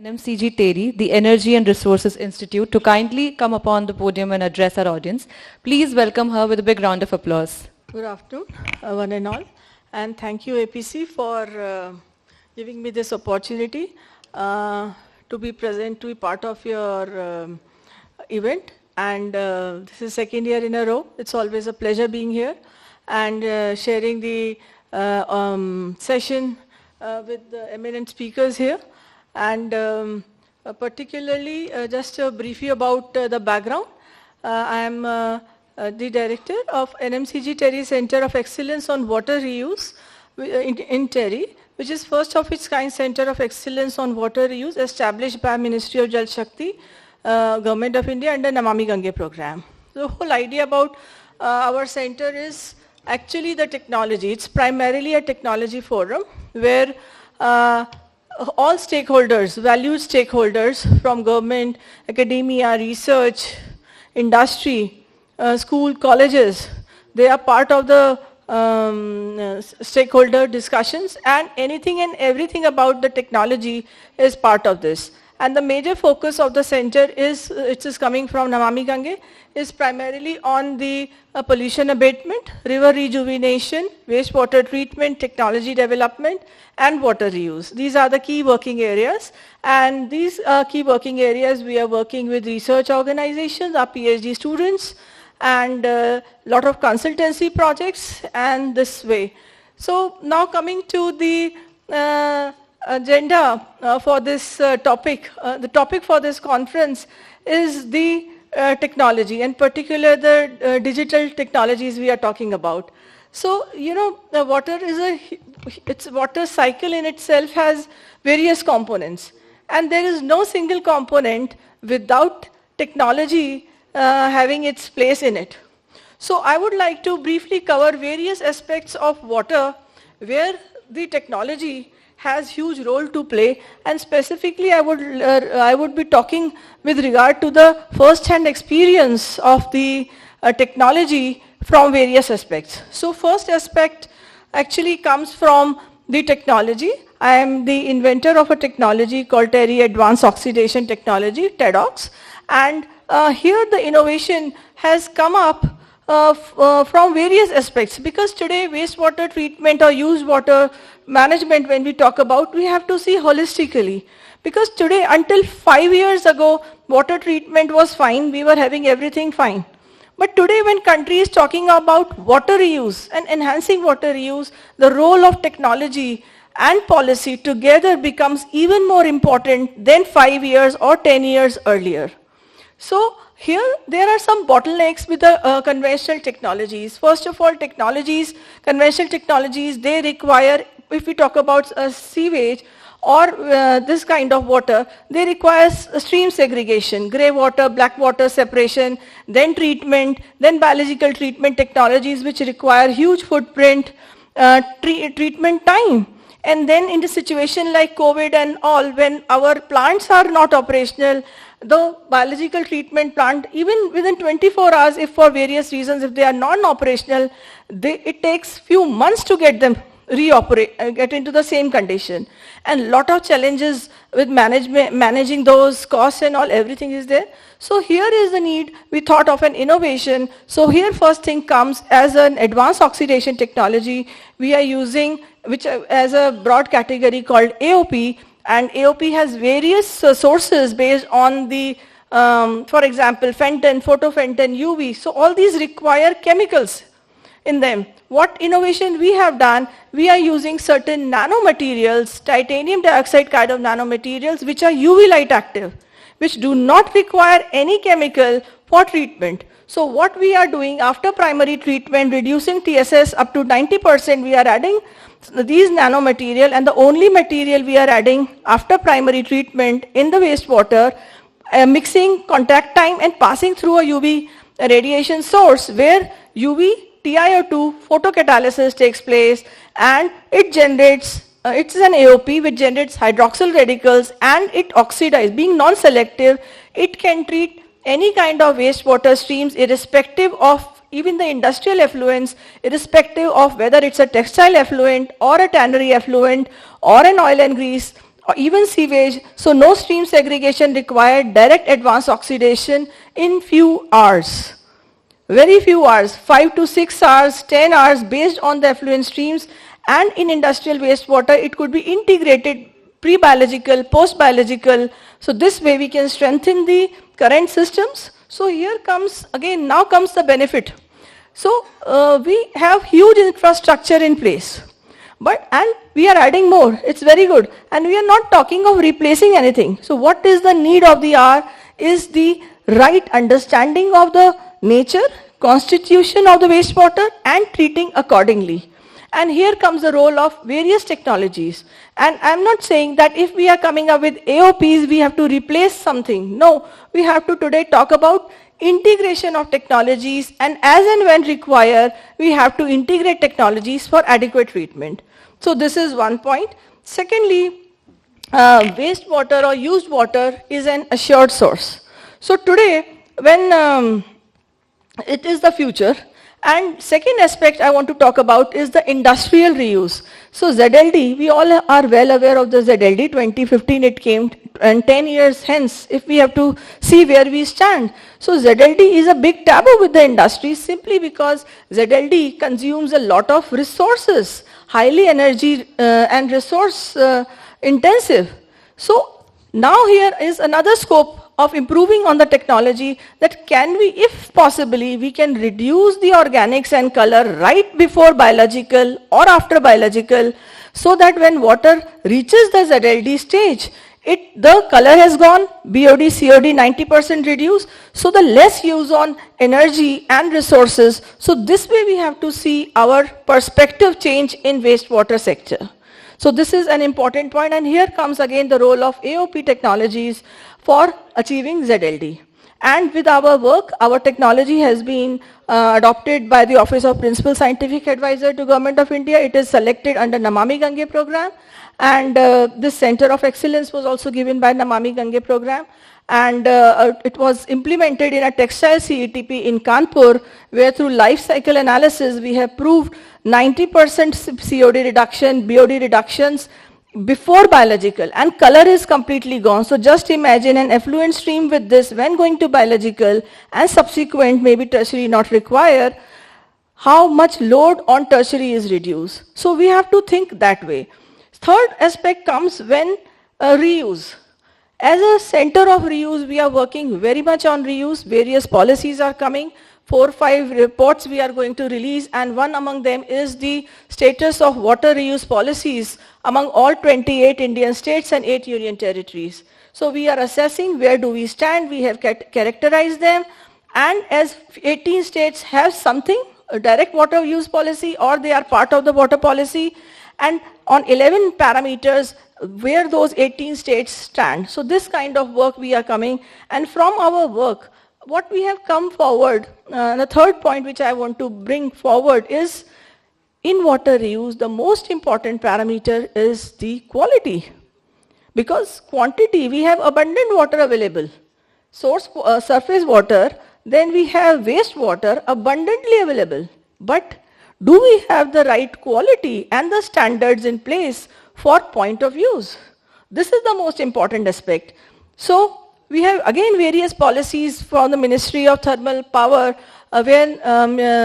NMCG TERI, the Energy and Resources Institute, to kindly come upon the podium and address our audience. Please welcome her with a big round of applause. Good afternoon, one and all, and thank you APC for giving me this opportunity to be present, to be part of your event. And this is second year in a row. It's always a pleasure being here and sharing the session with the eminent speakers here. And particularly, just briefly about the background. I am the director of NMCG TERI Center of Excellence on Water Reuse in TERI, which is first of its kind Center of Excellence on Water Reuse established by Ministry of Jal Shakti, Government of India under Namami Gange program. The whole idea about our center is actually the technology. It's primarily a technology forum where all stakeholders, valued stakeholders from government, academia, research, industry, school, colleges, they are part of the stakeholder discussions, and anything and everything about the technology is part of this. And the major focus of the center is, it is coming from Namami Gange, is primarily on the pollution abatement, river rejuvenation, wastewater treatment, technology development, and water reuse. These are the key working areas. And these key working areas, we are working with research organizations, our PhD students, and a lot of consultancy projects, and this way. So now coming to the agenda for this topic. The topic for this conference is the technology, and particular the digital technologies we are talking about. So, you know, the water is its water cycle in itself has various components, and there is no single component without technology having its place in it. So I would like to briefly cover various aspects of water where the technology has huge role to play, and specifically I would be talking with regard to the first-hand experience of the technology from various aspects. So first aspect actually comes from the technology. I am the inventor of a technology called TERI Advanced Oxidation Technology, TEDOX, and here the innovation has come up from various aspects, because today wastewater treatment or used water management, when we talk about, we have to see holistically. Because today, until 5 years ago, water treatment was fine, we were having everything fine. But today when country is talking about water reuse and enhancing water reuse, the role of technology and policy together becomes even more important than 5 years or 10 years earlier. So here there are some bottlenecks with the conventional technologies. First of all, conventional technologies, they require, if we talk about sewage or this kind of water, they require stream segregation, grey water, black water separation, then treatment, then biological treatment technologies which require huge footprint, treatment time. And then in the situation like COVID and all, when our plants are not operational, the biological treatment plant, even within 24 hours, if for various reasons, if they are non-operational, it takes few months to get them get into the same condition. And lot of challenges with managing those costs and all, everything is there. So here is the need, we thought of an innovation. So here first thing comes as an advanced oxidation technology. We are using, which as a broad category called AOP, and AOP has various sources based on the, for example, phenton, photophenton, UV. So all these require chemicals in them. What innovation we have done, we are using certain nanomaterials, titanium dioxide kind of nanomaterials, which are UV light active, which do not require any chemical for treatment. So what we are doing after primary treatment, reducing TSS up to 90%, we are adding these nanomaterial, and the only material we are adding after primary treatment in the wastewater, mixing contact time and passing through a UV radiation source where UV TiO2 photocatalysis takes place, and it generates, it's an AOP which generates hydroxyl radicals, and it oxidizes. Being non-selective, it can treat any kind of wastewater streams irrespective of even the industrial effluents, irrespective of whether it's a textile effluent or a tannery effluent or an oil and grease or even sewage, so no stream segregation required, direct advanced oxidation in few hours. Very few hours, 5 to 6 hours, 10 hours based on the effluent streams, and in industrial wastewater it could be integrated pre-biological, post-biological. So this way we can strengthen the current systems. So here comes, again, now comes the benefit. So we have huge infrastructure in place. And we are adding more, it's very good. And we are not talking of replacing anything. So what is the need of the hour is the right understanding of the nature, constitution of the wastewater, and treating accordingly. And here comes the role of various technologies. And I'm not saying that if we are coming up with AOPs, we have to replace something. No, we have to today talk about integration of technologies, and as and when required, we have to integrate technologies for adequate treatment. So this is one point. Secondly, wastewater or used water is an assured source. So today, when it is the future, and second aspect I want to talk about is the industrial reuse. So ZLD, we all are well aware of the ZLD, 2015 it came, and 10 years hence, if we have to see where we stand. So ZLD is a big taboo with the industry simply because ZLD consumes a lot of resources, highly energy and resource intensive. So now here is another scope of improving on the technology that can we, if possibly, we can reduce the organics and color right before biological or after biological, so that when water reaches the ZLD stage, the color has gone, BOD, COD 90% reduced, so the less use on energy and resources. So this way we have to see our perspective change in wastewater sector. So this is an important point, and here comes again the role of AOP technologies for achieving ZLD. And with our work, our technology has been adopted by the Office of Principal Scientific Advisor to Government of India. It is selected under Namami Gange program, and this Center of Excellence was also given by Namami Gange program. And it was implemented in a textile CETP in Kanpur, where through life cycle analysis we have proved 90% COD reduction, BOD reductions before biological, and color is completely gone. So just imagine an effluent stream with this when going to biological and subsequent maybe tertiary not required, how much load on tertiary is reduced. So we have to think that way. Third aspect comes when reuse. As a center of reuse, we are working very much on reuse. Various policies are coming. 4 or 5 reports we are going to release, and one among them is the status of water reuse policies among all 28 Indian states and 8 union territories. So we are assessing where do we stand. We have characterized them, and as 18 states have something, a direct water use policy, or they are part of the water policy, and on 11 parameters where those 18 states stand. So this kind of work we are coming, and from our work, what we have come forward, the third point which I want to bring forward is, in water reuse, the most important parameter is the quality. Because quantity, we have abundant water available. Source, surface water, then we have wastewater abundantly available. But do we have the right quality and the standards in place for point of use? This is the most important aspect. So we have again various policies from the Ministry of Thermal Power, where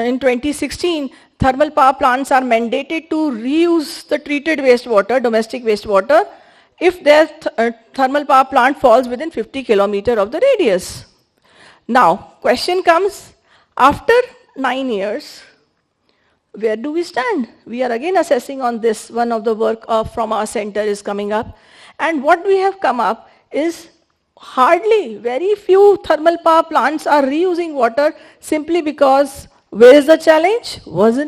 in 2016 thermal power plants are mandated to reuse the treated wastewater, domestic wastewater, if their thermal power plant falls within 50 kilometers of the radius. Now, question comes, after 9 years, where do we stand? We are again assessing on this. One of the work from our center is coming up. And what we have come up is hardly, very few thermal power plants are reusing water simply because where is the challenge?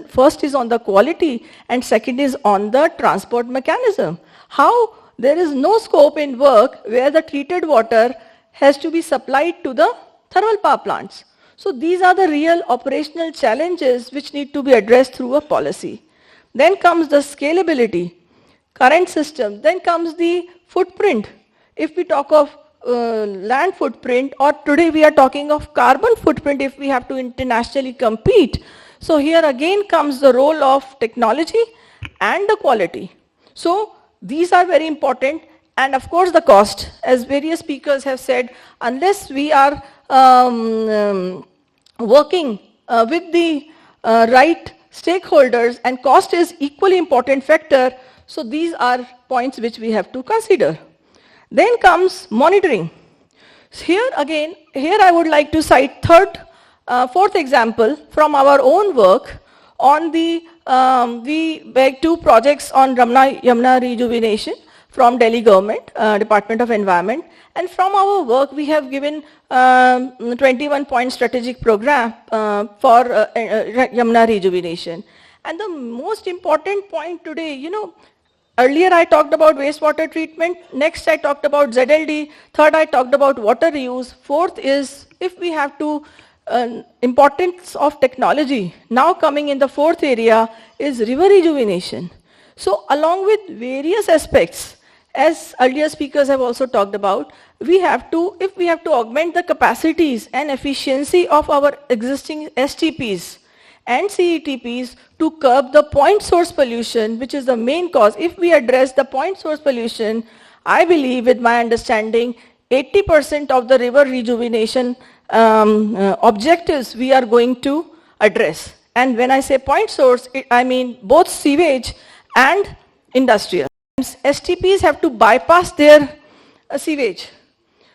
First is on the quality, and second is on the transport mechanism. How there is no scope in work where the treated water has to be supplied to the thermal power plants. So these are the real operational challenges which need to be addressed through a policy. Then comes the scalability, current system. Then comes the footprint. If we talk of land footprint, or today we are talking of carbon footprint if we have to internationally compete. So here again comes the role of technology and the quality. So these are very important, And of course the cost, as various speakers have said, unless we are working with the right stakeholders, and cost is equally important factor, so these are points which we have to consider. Then comes monitoring. So here again, here I would like to cite fourth example from our own work on the, we bagged 2 projects on Yamuna rejuvenation from Delhi government, Department of Environment, and from our work we have given 21-point strategic program for Yamuna rejuvenation. And the most important point today, you know, earlier I talked about wastewater treatment, next I talked about ZLD, third I talked about water reuse, fourth is if we have to, importance of technology, now coming in the fourth area is river rejuvenation. So along with various aspects, as earlier speakers have also talked about, we have to, if we have to augment the capacities and efficiency of our existing STPs and CETPs to curb the point source pollution, which is the main cause. If we address the point source pollution, I believe with my understanding, 80% of the river rejuvenation objectives we are going to address. And when I say point source, I mean both sewage and industrial. STPs have to bypass their sewage.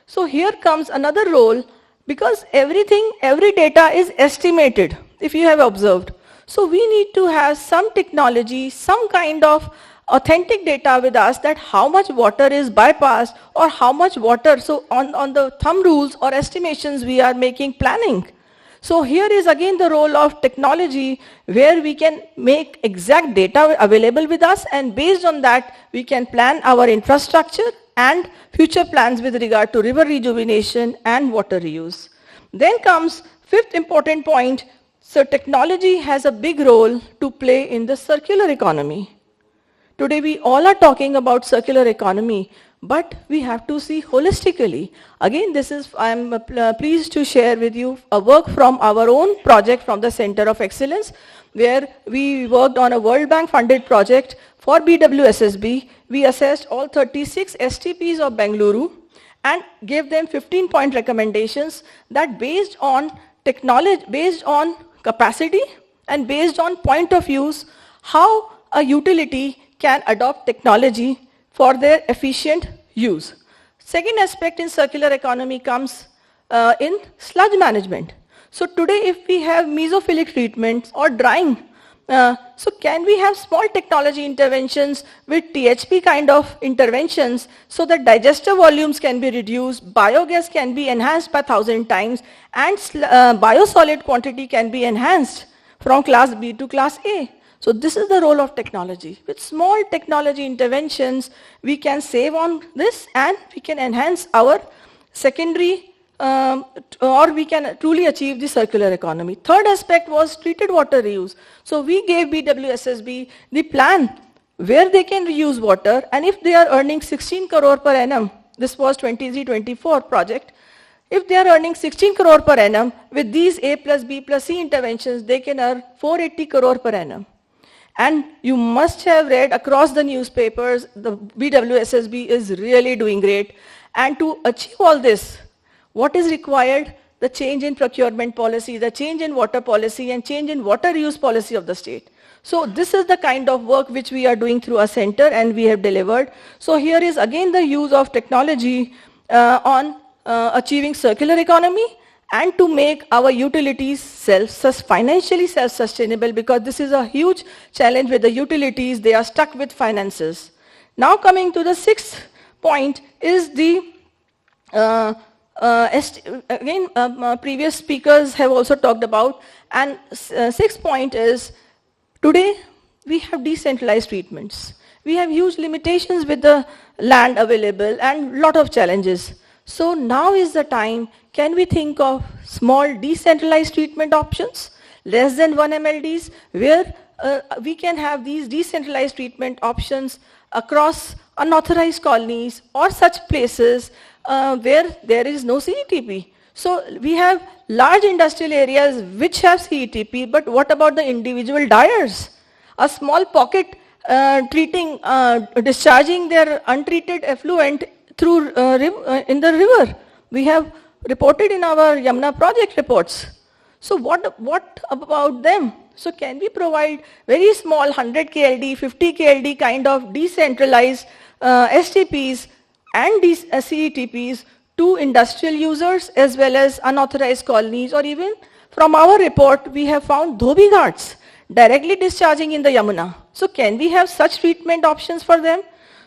So here comes another role, because every data is estimated, if you have observed. So we need to have some technology, some kind of authentic data with us that how much water is bypassed or how much water. So on the thumb rules or estimations we are making planning. So here is again the role of technology, where we can make exact data available with us, and based on that we can plan our infrastructure and future plans with regard to river rejuvenation and water reuse. Then comes fifth important point. So technology has a big role to play in the circular economy. Today we all are talking about circular economy, but we have to see holistically. Again, this is, I am pleased to share with you a work from our own project from the Center of Excellence, where we worked on a World Bank funded project for BWSSB. We assessed all 36 STPs of Bengaluru and gave them 15-point recommendations that based on technology, based on capacity and based on point of use, how a utility can adopt technology for their efficient use. Second aspect in circular economy comes in sludge management. So today if we have mesophilic treatments or drying, so can we have small technology interventions with THP kind of interventions so that digester volumes can be reduced, biogas can be enhanced by 1,000 times, and biosolid quantity can be enhanced from class B to class A. So this is the role of technology. With small technology interventions, we can save on this and we can enhance our secondary or we can truly achieve the circular economy. Third aspect was treated water reuse. So we gave BWSSB the plan where they can reuse water, and if they are earning 16 crore per annum, this was 23-24 project, if they are earning 16 crore per annum, with these A plus B plus C interventions, they can earn 480 crore per annum. And you must have read across the newspapers, the BWSSB is really doing great. And to achieve all this, what is required? The change in procurement policy, the change in water policy, and change in water use policy of the state. So this is the kind of work which we are doing through our center, and we have delivered. So here is again the use of technology on achieving circular economy and to make our utilities financially self-sustainable, because this is a huge challenge with the utilities. They are stuck with finances. Now coming to the sixth point is the previous speakers have also talked about, and sixth point is, today we have decentralized treatments. We have huge limitations with the land available and lot of challenges. So now is the time, can we think of small decentralized treatment options, less than 1 MLDs, where we can have these decentralized treatment options across unauthorized colonies or such places where there is no CETP. So we have large industrial areas which have CETP, but what about the individual dyers? A small pocket discharging their untreated effluent through in the river. We have reported in our Yamuna project reports. So what about them? So can we provide very small 100 KLD, 50 KLD kind of decentralized STPs and CETPs to industrial users as well as unauthorized colonies, or even from our report we have found Dhobi Ghats directly discharging in the Yamuna. So can we have such treatment options for them?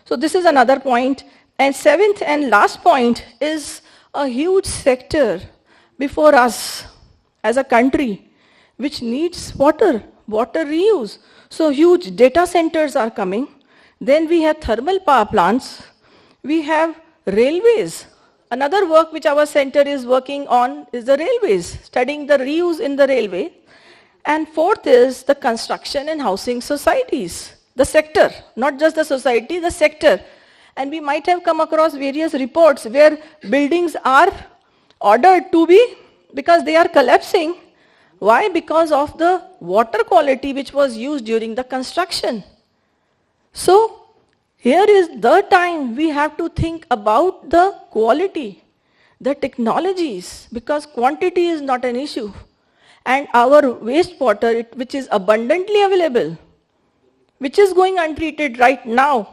So this is another point. And seventh and last point is a huge sector before us as a country which needs water reuse. So huge data centers are coming. Then we have thermal power plants. We have railways. Another work which our center is working on is the railways, studying the reuse in the railway. And fourth is the construction and housing societies, the sector, not just the society, the sector. And we might have come across various reports where buildings are ordered to be, because they are collapsing. Why? Because of the water quality which was used during the construction. So here is the time we have to think about the quality, the technologies, because quantity is not an issue. And our wastewater, which is abundantly available, which is going untreated right now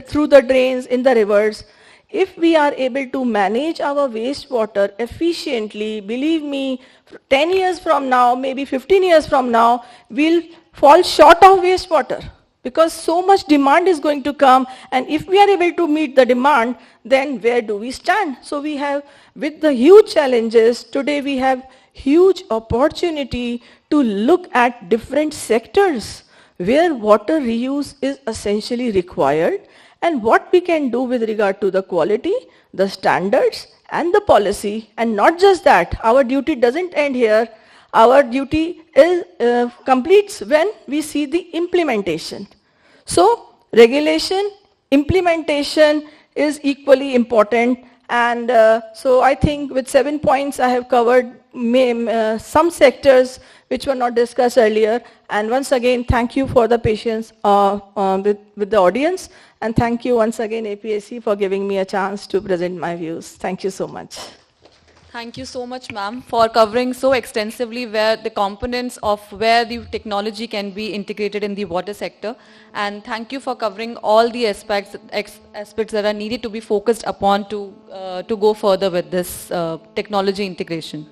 through the drains, in the rivers, if we are able to manage our wastewater efficiently, believe me, 10 years from now, maybe 15 years from now, we'll fall short of wastewater, because so much demand is going to come, and if we are able to meet the demand, then where do we stand? So we have, with the huge challenges, today we have huge opportunity to look at different sectors where water reuse is essentially required, and what we can do with regard to the quality, the standards, and the policy. And not just that, our duty doesn't end here. Our duty is completes when we see the implementation. So regulation, implementation is equally important. And so I think with 7 points I have covered some sectors which were not discussed earlier. And once again, thank you for the patience with the audience. And thank you once again, APSC, for giving me a chance to present my views. Thank you so much. Thank you so much, ma'am, for covering so extensively where the components of where the technology can be integrated in the water sector. And thank you for covering all the aspects that are needed to be focused upon to go further with this technology integration.